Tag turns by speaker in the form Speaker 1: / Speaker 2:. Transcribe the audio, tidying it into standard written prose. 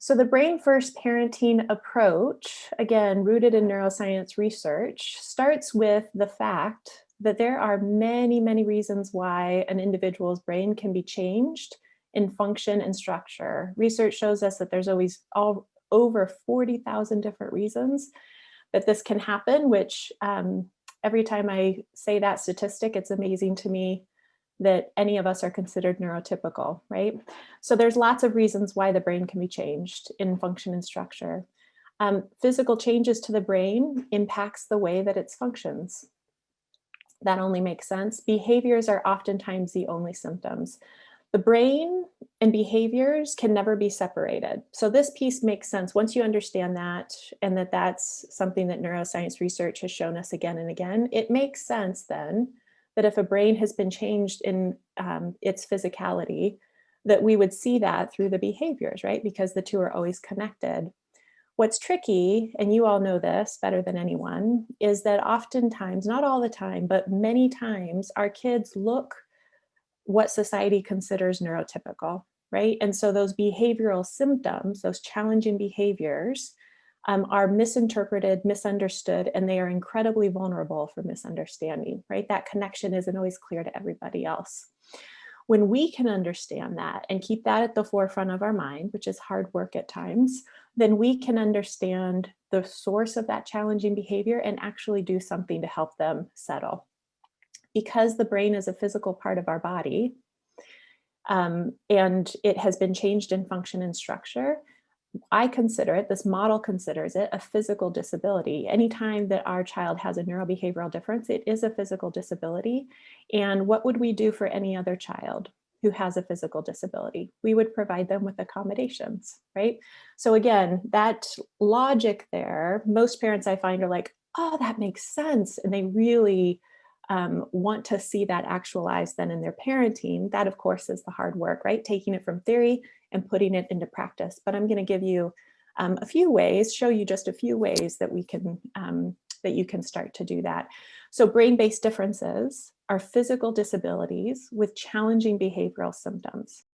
Speaker 1: So the brain first parenting approach, again, rooted in neuroscience research, starts with the fact that there are many, many reasons why an individual's brain can be changed in function and structure. Research shows us that there's always over 40,000 different reasons that this can happen, which every time I say that statistic, it's amazing to me that any of us are considered neurotypical, right? So there's lots of reasons why the brain can be changed in function and structure. Physical changes to the brain impacts the way that it functions. That only makes sense. Behaviors are oftentimes the only symptoms. The brain and behaviors can never be separated. So this piece makes sense once you understand that, and that's something that neuroscience research has shown us again and again. It makes sense then that if a brain has been changed in its physicality, that we would see that through the behaviors, right? Because the two are always connected. What's tricky, and you all know this better than anyone, is that oftentimes, not all the time, but many times, our kids look what society considers neurotypical, right? And so those behavioral symptoms, those challenging behaviors, are misinterpreted, misunderstood, and they are incredibly vulnerable for misunderstanding, right? That connection isn't always clear to everybody else. When we can understand that and keep that at the forefront of our mind, which is hard work at times, then we can understand the source of that challenging behavior and actually do something to help them settle. Because the brain is a physical part of our body, and it has been changed in function and structure, I consider it, this model considers it, a physical disability. Anytime that our child has a neurobehavioral difference, it is a physical disability. And what would we do for any other child who has a physical disability? We would provide them with accommodations, right? So again, that logic there, most parents I find are like, oh, that makes sense. And they really want to see that actualized then in their parenting. That, of course, is the hard work, right? Taking it from theory and putting it into practice. But I'm going to give you a few ways, show you just a few ways that we can, that you can start to do that. So brain-based differences are physical disabilities with challenging behavioral symptoms.